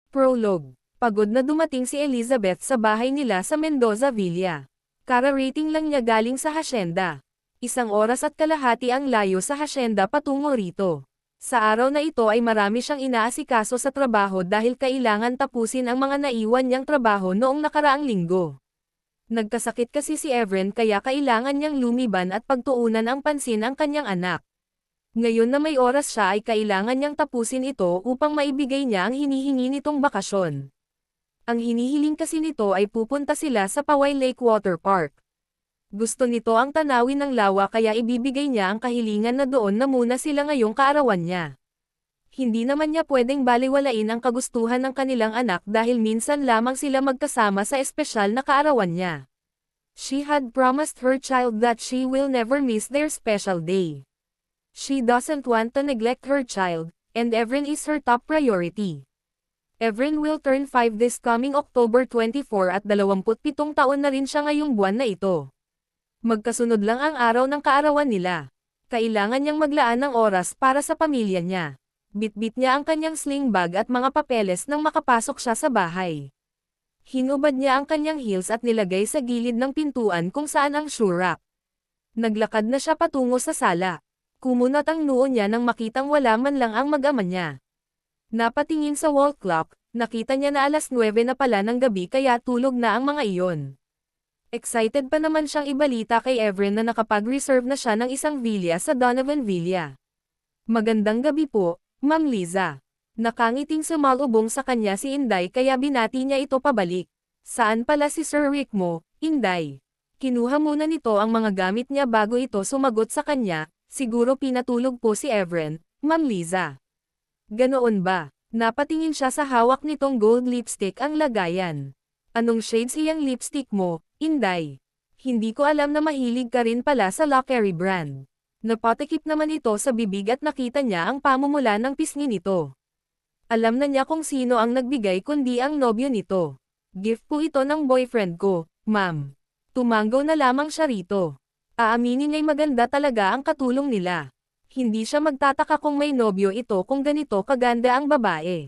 Prologue. Pagod na dumating si Elizabeth sa bahay nila sa Mendoza Villa. Kararating lang niya galing sa hasyenda. 1 oras at kalahati ang layo sa hasyenda patungo rito. Sa araw na ito ay marami siyang inaasikaso sa trabaho dahil kailangan tapusin ang mga naiwan niyang trabaho noong nakaraang linggo. Nagkasakit kasi si Evren kaya kailangan niyang lumiban at pagtuunan ang pansin ang kanyang anak. Ngayon na may oras siya ay kailangan niyang tapusin ito upang maibigay niya ang hinihingi nitong bakasyon. Ang hinihiling kasi nito ay pupunta sila sa Paway Lake Water Park. Gusto nito ang tanawin ng lawa kaya ibibigay niya ang kahilingan na doon na muna sila ngayong kaarawan niya. Hindi naman niya pwedeng baliwalain ang kagustuhan ng kanilang anak dahil minsan lamang sila magkasama sa espesyal na kaarawan niya. She had promised her child that she will never miss their special day. She doesn't want to neglect her child, and Evren is her top priority. Evren will turn 5 this coming October 24 at 27 taon na rin siya ngayong buwan na ito. Magkasunod lang ang araw ng kaarawan nila. Kailangan niyang maglaan ng oras para sa pamilya niya. Bitbit niya ang kanyang sling bag at mga papeles nang makapasok siya sa bahay. Hinubad niya ang kanyang heels at nilagay sa gilid ng pintuan kung saan ang shoe rack. Naglakad na siya patungo sa sala. Kumunat ang noo niya nang makitang wala man lang ang mag-ama niya. Napatingin sa wall clock, nakita niya na 9:00 na pala ng gabi kaya tulog na ang mga iyon. Excited pa naman siyang ibalita kay Evren na nakapag-reserve na siya ng isang villa sa Donovan Villa. Magandang gabi po, Ma'am Liza. Nakangiting sumalubong sa kanya si Inday kaya binati niya ito pabalik. Saan pala si Sir Rick mo, Inday? Kinuha muna nito ang mga gamit niya bago ito sumagot sa kanya. Siguro pinatulog po si Evren, Ma'am Liza. Ganoon ba? Napatingin siya sa hawak nitong gold lipstick ang lagayan. Anong shades iyang lipstick mo, Inday? Hindi ko alam na mahilig ka rin pala sa Lockery brand. Napatikip naman ito sa bibig at nakita niya ang pamumula ng pisngi nito. Alam na niya kung sino ang nagbigay kundi ang nobyo nito. Gift po ito ng boyfriend ko, ma'am. Tumanggaw na lamang siya rito. Aaminin ay maganda talaga ang katulong nila. Hindi siya magtataka kung may nobyo ito kung ganito kaganda ang babae.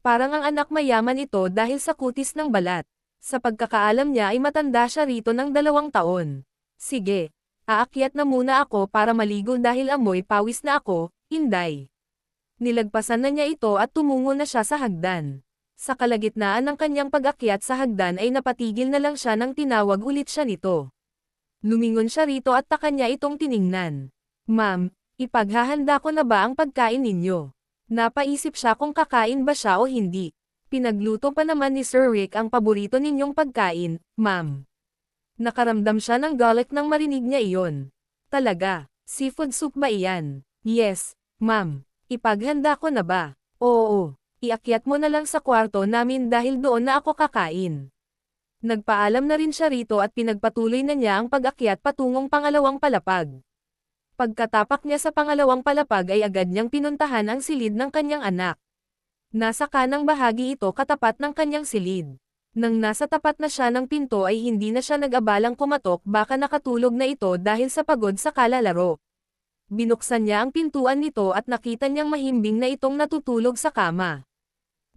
Parang ang anak mayaman ito dahil sa kutis ng balat. Sa pagkakaalam niya ay matanda siya rito ng 2 taon. Sige, aakyat na muna ako para maligo dahil amoy pawis na ako, Inday. Nilagpasan na niya ito at tumungo na siya sa hagdan. Sa kalagitnaan ng kanyang pag-akyat sa hagdan ay napatigil na lang siya nang tinawag ulit siya nito. Lumingon siya rito at taka niya itong tiningnan. Ma'am, ipaghahanda ko na ba ang pagkain ninyo? Napaisip siya kung kakain ba siya o hindi. Pinagluto pa naman ni Sir Rick ang paborito ninyong pagkain, ma'am. Nakaramdam siya ng galit nang marinig niya iyon. Talaga, seafood soup ba iyan? Yes, ma'am. Ipaghanda ko na ba? Oo, iakyat mo na lang sa kwarto namin dahil doon na ako kakain. Nagpaalam na rin siya rito at pinagpatuloy na niya ang pag-akyat patungong pangalawang palapag. Pagkatapak niya sa pangalawang palapag ay agad niyang pinuntahan ang silid ng kanyang anak. Nasa kanang bahagi ito katapat ng kanyang silid. Nang nasa tapat na siya ng pinto ay hindi na siya nag-abalang kumatok baka nakatulog na ito dahil sa pagod sa kalalaro. Binuksan niya ang pintuan nito at nakita niyang mahimbing na itong natutulog sa kama.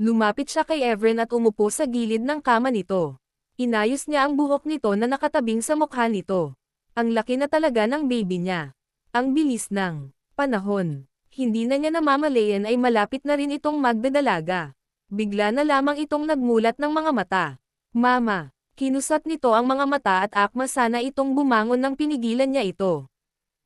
Lumapit siya kay Evren at umupo sa gilid ng kama nito. Inayos niya ang buhok nito na nakatabing sa mukha nito. Ang laki na talaga ng baby niya. Ang bilis ng panahon. Hindi na niya namamalayan ay malapit na rin itong magdadalaga. Bigla na lamang itong nagmulat ng mga mata. Mama, kinusat nito ang mga mata at akma sana itong bumangon nang pinigilan niya ito.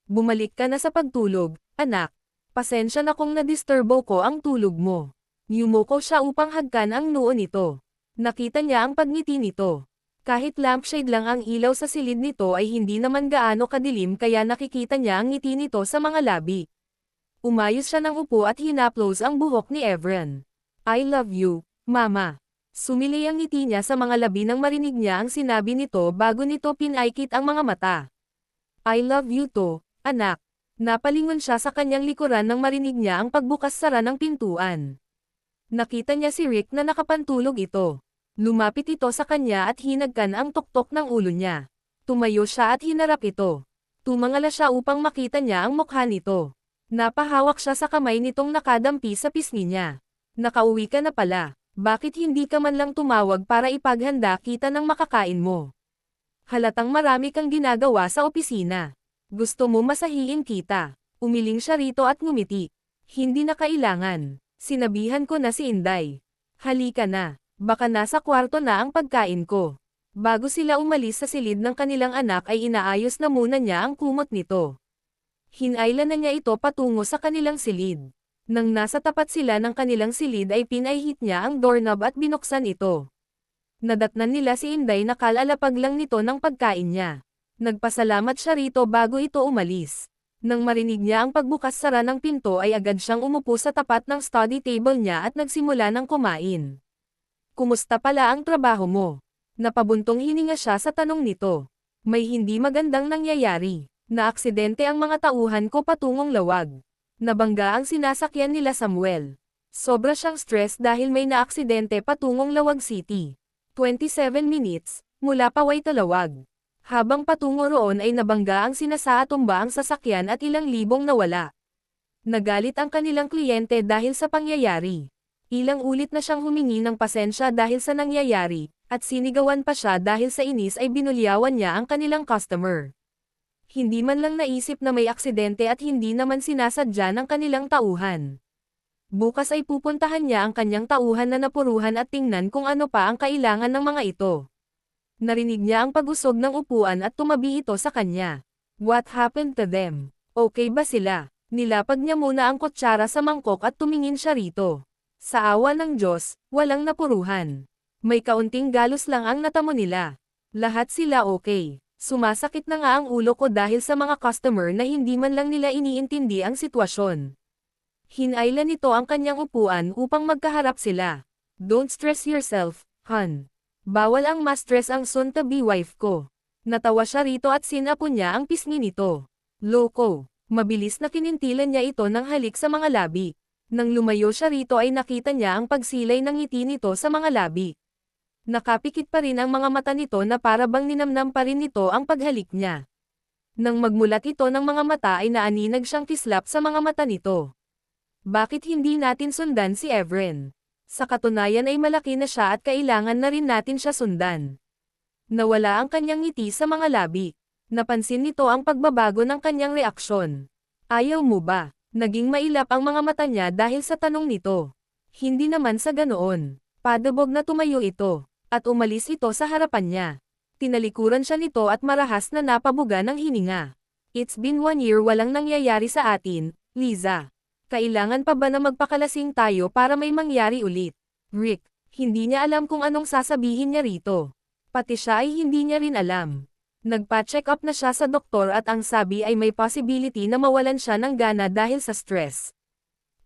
Bumalik ka na sa pagtulog, anak. Pasensya na kung nadisturbo ko ang tulog mo. Yumuko siya upang hagkan ang noo nito. Nakita niya ang pagngiti nito. Kahit lampshade lang ang ilaw sa silid nito ay hindi naman gaano kadilim kaya nakikita niya ang ngiti nito sa mga labi. Umayos siya ng upo at hinaplos ang buhok ni Evren. I love you, Mama. Sumili ang ngiti niya sa mga labi nang marinig niya ang sinabi nito bago nito pinaikit ang mga mata. I love you too, anak. Napalingon siya sa kanyang likuran nang marinig niya ang pagbukas-sara ng pintuan. Nakita niya si Rick na nakapantulog ito. Lumapit ito sa kanya at hinagkan ang tuktok ng ulo niya. Tumayo siya at hinarap ito. Tumangala siya upang makita niya ang mukha nito. Napahawak siya sa kamay nitong nakadampi sa pisngi niya. Nakauwi ka na pala. Bakit hindi ka man lang tumawag para ipaghanda kita ng makakain mo? Halatang marami kang ginagawa sa opisina. Gusto mo masahiin kita. Umiling siya rito at ngumiti. Hindi na kailangan. Sinabihan ko na si Inday. Halika na. Baka nasa kwarto na ang pagkain ko. Bago sila umalis sa silid ng kanilang anak ay inaayos na muna niya ang kumot nito. Hinailan na niya ito patungo sa kanilang silid. Nang nasa tapat sila ng kanilang silid ay pinahit niya ang doorknob at binuksan ito. Nadatnan nila si Inday na kalalapag lang nito ng pagkain niya. Nagpasalamat siya rito bago ito umalis. Nang marinig niya ang pagbukas-sara ng pinto ay agad siyang umupo sa tapat ng study table niya at nagsimula ng kumain. Kumusta pala ang trabaho mo? Napabuntong hininga siya sa tanong nito. May hindi magandang nangyayari. Naaksidente ang mga tauhan ko patungong lawag. Nabangga ang sinasakyan nila Samuel. Sobra siyang stress dahil may naaksidente patungong Lawag City. 27 minutes, mula Paway Talawag. Habang patungo roon ay nabangga ang sinasaatumba ang sasakyan at ilang libong nawala. Nagalit ang kanilang kliyente dahil sa pangyayari. Ilang ulit na siyang humingi ng pasensya dahil sa nangyayari, at sinigawan pa siya dahil sa inis ay binulyawan niya ang kanilang customer. Hindi man lang naisip na may aksidente at hindi naman sinasadya ng kanilang tauhan. Bukas ay pupuntahan niya ang kanyang tauhan na napuruhan at tingnan kung ano pa ang kailangan ng mga ito. Narinig niya ang pag-usog ng upuan at tumabi ito sa kanya. What happened to them? Okay ba sila? Nilapag niya muna ang kutsara sa mangkok at tumingin siya rito. Sa awa ng Diyos, walang napuruhan. May kaunting galos lang ang natamo nila. Lahat sila okay. Sumasakit na nga ang ulo ko dahil sa mga customer na hindi man lang nila iniintindi ang sitwasyon. Hinailan nito ang kanyang upuan upang magkaharap sila. Don't stress yourself, hon. Bawal ang ma-stress ang soon-to-be wife ko. Natawa siya rito at sinapo niya ang pisngi nito. Loko. Mabilis na kinintilan niya ito ng halik sa mga labi. Nang lumayo siya rito ay nakita niya ang pagsilay ng ngiti nito sa mga labi. Nakapikit pa rin ang mga mata nito na para bang ninamnam pa rin nito ang paghalik niya. Nang magmulat ito ng mga mata ay naaninag siyang kislap sa mga mata nito. Bakit hindi natin sundan si Evren? Sa katunayan ay malaki na siya at kailangan na rin natin siya sundan. Nawala ang kanyang ngiti sa mga labi. Napansin nito ang pagbabago ng kanyang reaksyon. Ayaw mo ba? Naging mailap ang mga mata niya dahil sa tanong nito. Hindi naman sa ganoon. Padabog na tumayo ito. At umalis ito sa harapan niya. Tinalikuran siya nito at marahas na napabuga ng hininga. It's been 1 year walang nangyayari sa atin, Liza. Kailangan pa ba na magpakalasing tayo para may mangyari ulit? Rick, hindi niya alam kung anong sasabihin niya rito. Pati siya ay hindi niya rin alam. Nagpa-check up na siya sa doktor at ang sabi ay may possibility na mawalan siya ng gana dahil sa stress.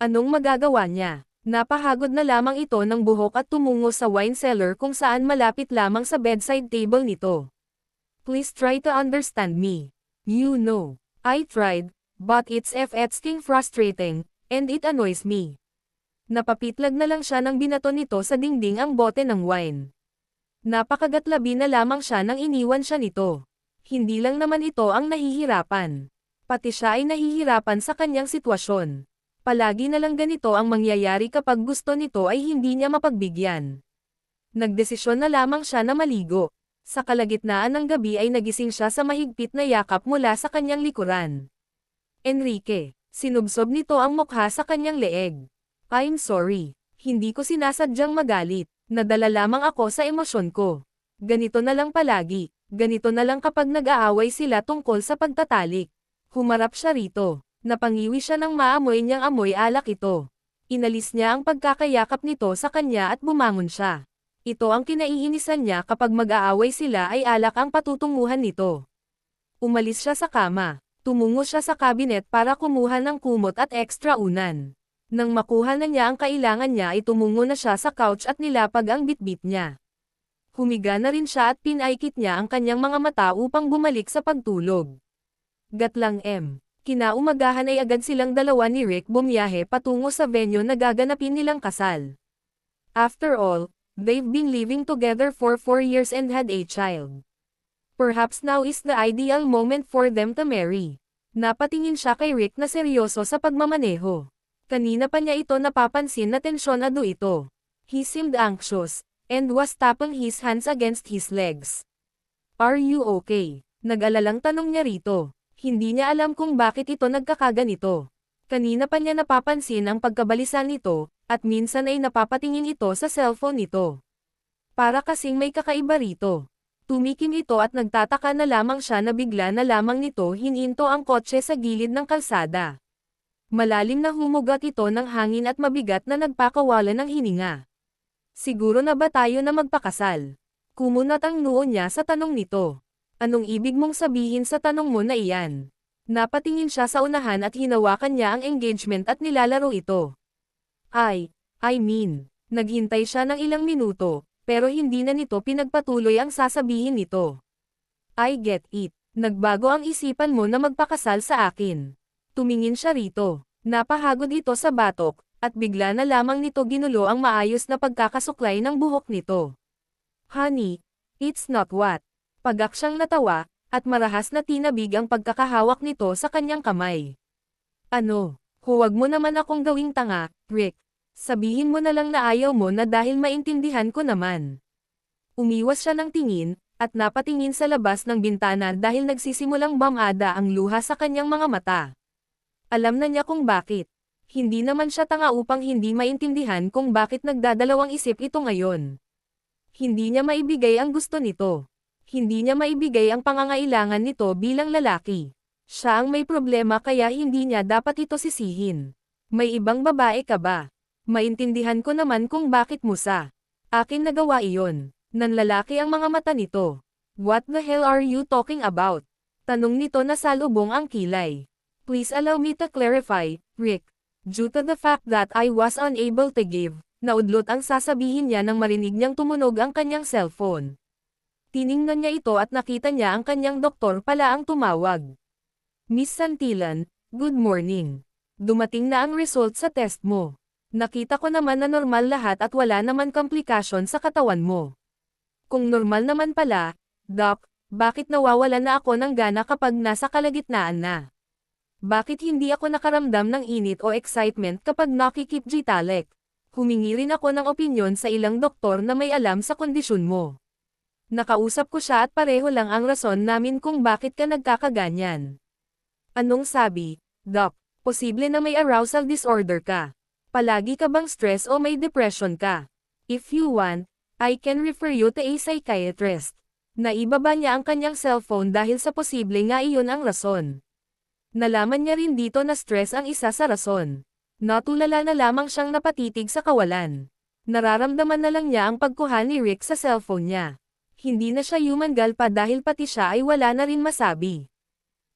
Anong magagawa niya? Napahagod na lamang ito ng buhok at tumungo sa wine cellar kung saan malapit lamang sa bedside table nito. Please try to understand me. You know, I tried, but it's f-etching frustrating, and it annoys me. Napapitlag na lang siya nang binato nito sa dingding ang bote ng wine. Napakagatlabi na lamang siya nang iniwan siya nito. Hindi lang naman ito ang nahihirapan. Pati siya ay nahihirapan sa kanyang sitwasyon. Palagi na lang ganito ang mangyayari kapag gusto nito ay hindi niya mapagbigyan. Nagdesisyon na lamang siya na maligo. Sa kalagitnaan ng gabi ay nagising siya sa mahigpit na yakap mula sa kanyang likuran. Enrique, sinubsob nito ang mukha sa kanyang leeg. I'm sorry. Hindi ko sinasadyang magalit. Nadala lamang ako sa emosyon ko. Ganito na lang palagi. Ganito na lang kapag nag-aaway sila tungkol sa pagtatalik. Humarap siya rito. Napangiwi siya ng maamoy niyang amoy alak ito. Inalis niya ang pagkakayakap nito sa kanya at bumangon siya. Ito ang kinaiinisan niya kapag mag-aaway sila ay alak ang patutunguhan nito. Umalis siya sa kama. Tumungo siya sa kabinet para kumuha ng kumot at extra unan. Nang makuha na niya ang kailangan niya ay tumungo na siya sa couch at nilapag ang bitbit niya. Humiga na rin siya at pinaikit niya ang kanyang mga mata upang bumalik sa pagtulog. Gatlang M. Kinaumagahan ay agad silang dalawa ni Rick bumiyahe patungo sa venue na gaganapin nilang kasal. After all, they've been living together for 4 years and had a child. Perhaps now is the ideal moment for them to marry. Napatingin siya kay Rick na seryoso sa pagmamaneho. Kanina pa niya ito napapansin na tensyonado ito. He seemed anxious, and was tapping his hands against his legs. Are you okay? Nag-alalang tanong niya rito. Hindi niya alam kung bakit ito nagkakaganito. Kanina pa niya napapansin ang pagkabalisa nito, at minsan ay napapatingin ito sa cellphone nito. Para kasing may kakaiba rito. Tumikim ito at nagtataka na lamang siya na bigla na lamang nito hininto ang kotse sa gilid ng kalsada. Malalim na humugat ito ng hangin at mabigat na nagpakawalan ng hininga. Siguro na ba tayo na magpakasal? Kumunat ang noo niya sa tanong nito. Anong ibig mong sabihin sa tanong mo na iyan? Napatingin siya sa unahan at hinawakan niya ang engagement at nilalaro ito. I mean, naghintay siya ng ilang minuto, pero hindi na nito pinagpatuloy ang sasabihin nito. I get it. Nagbago ang isipan mo na magpakasal sa akin. Tumingin siya rito. Napahagod ito sa batok, at bigla na lamang nito ginulo ang maayos na pagkakasuklay ng buhok nito. Honey, it's not what. Pagak siyang natawa, at marahas na tinabig ang pagkakahawak nito sa kanyang kamay. Ano? Huwag mo naman akong gawing tanga, Rick. Sabihin mo na lang na ayaw mo na dahil maintindihan ko naman. Umiwas siya ng tingin, at napatingin sa labas ng bintana dahil nagsisimulang bamada ang luha sa kanyang mga mata. Alam na niya kung bakit. Hindi naman siya tanga upang hindi maintindihan kung bakit nagdadalawang isip ito ngayon. Hindi niya maibigay ang gusto nito. Hindi niya maibigay ang pangangailangan nito bilang lalaki. Siya ang may problema kaya hindi niya dapat ito sisihin. May ibang babae ka ba? Maintindihan ko naman kung bakit mo sa akin nagawa iyon. Nanlalaki ang mga mata nito. What the hell are you talking about? Tanong nito na salubong ang kilay. Please allow me to clarify, Rick. Due to the fact that I was unable to give, naudlot ang sasabihin niya nang marinig niyang tumunog ang kanyang cellphone. Tiningnan niya ito at nakita niya ang kanyang doktor pala ang tumawag. Miss Santillan, good morning. Dumating na ang result sa test mo. Nakita ko naman na normal lahat at wala naman komplikasyon sa katawan mo. Kung normal naman pala, Doc, bakit nawawala na ako ng gana kapag nasa kalagitnaan na? Bakit hindi ako nakaramdam ng init o excitement kapag nakikipjitalek? Humingi rin ako ng opinyon sa ilang doktor na may alam sa kondisyon mo. Nakausap ko siya at pareho lang ang rason namin kung bakit ka nagkakaganyan. Anong sabi, Doc? Posible na may arousal disorder ka. Palagi ka bang stress o may depression ka? If you want, I can refer you to a psychiatrist. Naibaba niya ang kanyang cellphone dahil sa posible nga iyon ang rason. Nalaman niya rin dito na stress ang isa sa rason. Natulala na lamang siyang napatitig sa kawalan. Nararamdaman na lang niya ang pagkuha ni Rick sa cellphone niya. Hindi na siya yumangal pa dahil pati siya ay wala na rin masabi.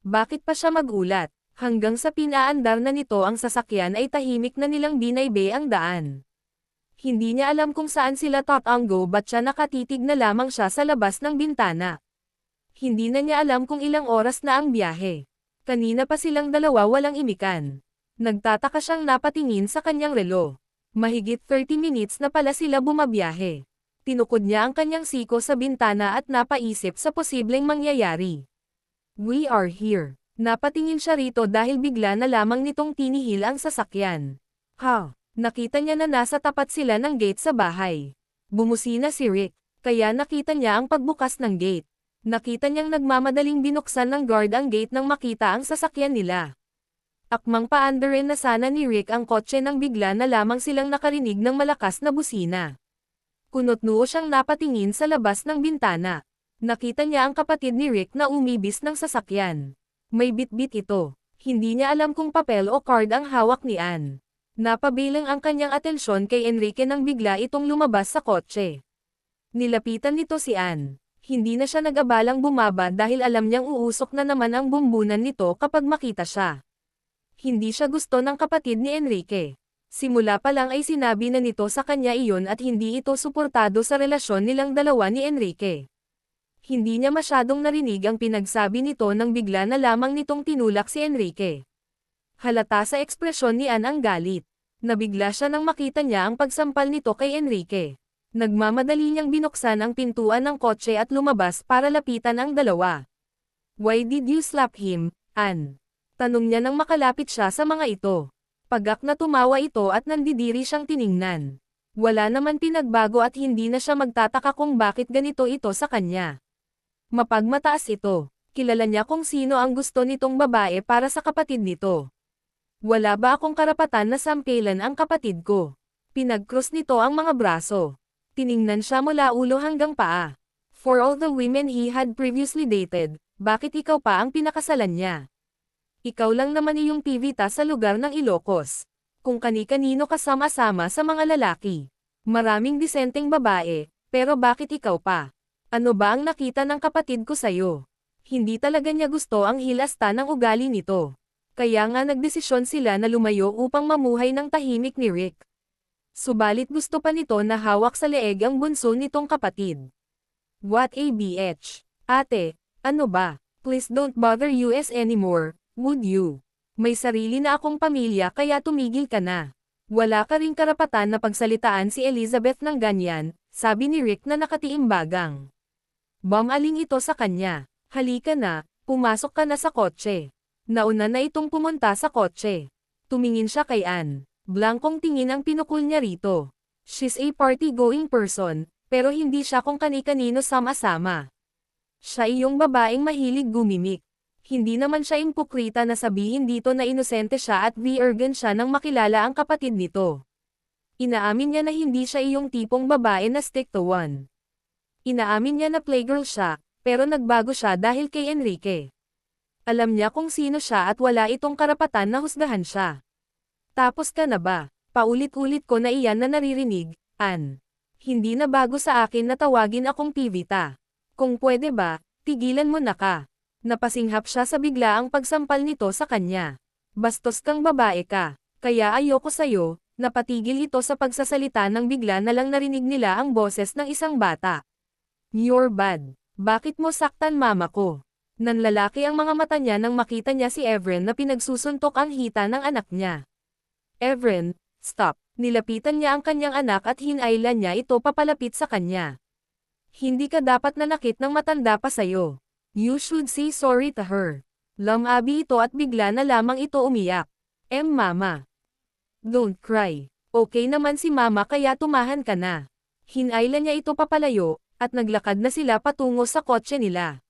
Bakit pa siya magulat? Hanggang sa pinaandar na nito ang sasakyan ay tahimik na nilang binaybe ang daan. Hindi niya alam kung saan sila tatango ba't siya nakatitig na lamang siya sa labas ng bintana. Hindi na niya alam kung ilang oras na ang biyahe. Kanina pa silang dalawa walang imikan. Nagtataka siyang napatingin sa kanyang relo. Mahigit 30 minutes na pala sila bumabiyahe. Tinukod niya ang kanyang siko sa bintana at napaisip sa posibleng mangyayari. We are here. Napatingin siya rito dahil bigla na lamang nitong tinihil ang sasakyan. Nakita niya na nasa tapat sila ng gate sa bahay. Bumusina si Rick, kaya nakita niya ang pagbukas ng gate. Nakita niyang nagmamadaling binuksan ng guard ang gate nang makita ang sasakyan nila. Akmang paandarin na sana ni Rick ang kotse nang bigla na lamang silang nakarinig ng malakas na busina. Kunot-noo siyang napatingin sa labas ng bintana. Nakita niya ang kapatid ni Rick na umibis ng sasakyan. May bitbit ito. Hindi niya alam kung papel o card ang hawak ni Ann. Napabilang ang kanyang atensyon kay Enrique nang bigla itong lumabas sa kotse. Nilapitan nito si Ann. Hindi na siya nag-abalang bumaba dahil alam niyang uusok na naman ang bumbunan nito kapag makita siya. Hindi siya gusto ng kapatid ni Enrique. Simula pa lang ay sinabi na nito sa kanya iyon at hindi ito suportado sa relasyon nilang dalawa ni Enrique. Hindi niya masyadong narinig ang pinagsabi nito nang bigla na lamang nitong tinulak si Enrique. Halata sa ekspresyon ni Ann ang galit. Nabigla siya nang makita niya ang pagsampal nito kay Enrique. Nagmamadali niyang binuksan ang pintuan ng kotse at lumabas para lapitan ang dalawa. Why did you slap him, Ann? Tanong niya nang makalapit siya sa mga ito. Pagak na tumawa ito at nandidiri siyang tiningnan. Wala naman pinagbago at hindi na siya magtataka kung bakit ganito ito sa kanya. Mapagmataas ito. Kilala niya kung sino ang gusto nitong babae para sa kapatid nito. Wala ba akong karapatan na sampilan ang kapatid ko? Pinag-cross nito ang mga braso. Tiningnan siya mula ulo hanggang paa. For all the women he had previously dated, bakit ikaw pa ang pinakasalan niya? Ikaw lang naman iyong pivita sa lugar ng Ilocos. Kung kani-kanino kasama-sama sa mga lalaki. Maraming disenteng babae, pero bakit ikaw pa? Ano ba ang nakita ng kapatid ko sa'yo? Hindi talaga niya gusto ang hilasta ng ugali nito. Kaya nga nagdesisyon sila na lumayo upang mamuhay ng tahimik ni Rick. Subalit gusto pa nito na hawak sa leeg ang bunso nitong kapatid. What a bitch. Ate, ano ba? Please don't bother us anymore, would you? May sarili na akong pamilya kaya tumigil ka na. Wala ka ring karapatan na pagsalitaan si Elizabeth ng ganyan, sabi ni Rick na nakatiimbagang. Bumaling ito sa kanya. Halika na, pumasok ka na sa kotse. Nauna na itong pumunta sa kotse. Tumingin siya kay Anne. Blankong tingin ang pinukul niya rito. She's a party-going person, pero hindi siya kung kani-kanino sama-sama. Siya iyong babaeng mahilig gumimik. Hindi naman siya impokrita na sabihin dito na inosente siya at virgin siya nang makilala ang kapatid nito. Inaamin niya na hindi siya iyong tipong babae na stick to one. Inaamin niya na playgirl siya, pero nagbago siya dahil kay Enrique. Alam niya kung sino siya at wala itong karapatan na husgahan siya. Tapos ka na ba? Paulit-ulit ko na iyan na naririnig, Anne. Hindi na bago sa akin na tawagin akong pivita. Kung pwede ba, tigilan mo na ka. Napasinghap siya sa biglaang pagsampal nito sa kanya. Bastos kang babae ka, kaya ayoko sa'yo, napatigil ito sa pagsasalita nang bigla na lang narinig nila ang boses ng isang bata. You're bad. Bakit mo saktan mama ko? Nanlalaki ang mga mata niya nang makita niya si Evren na pinagsusuntok ang hita ng anak niya. Evren, stop. Nilapitan niya ang kanyang anak at hinailan niya ito papalapit sa kanya. Hindi ka dapat nanakit ng matanda pa sa'yo. You should say sorry to her. Lamabi ito at bigla na lamang ito umiyak. Mama. Don't cry. Okay naman si mama kaya tumahan ka na. Hinailan niya ito papalayo, at naglakad na sila patungo sa kotse nila.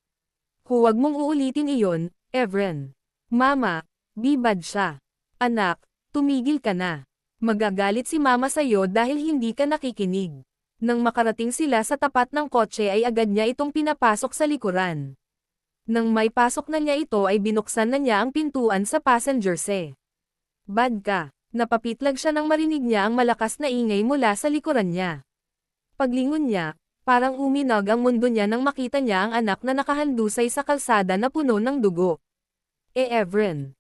Huwag mong uulitin iyon, Evren. Mama, bibad siya. Anak, tumigil ka na. Magagalit si mama sa'yo dahil hindi ka nakikinig. Nang makarating sila sa tapat ng kotse ay agad niya itong pinapasok sa likuran. Nang may pasok na niya ito ay binuksan na niya ang pintuan sa passenger seat. Bad ka. Napapitlag siya nang marinig niya ang malakas na ingay mula sa likuran niya. Paglingon niya, parang uminog ang mundo niya nang makita niya ang anak na nakahandusay sa kalsada na puno ng dugo. Evren.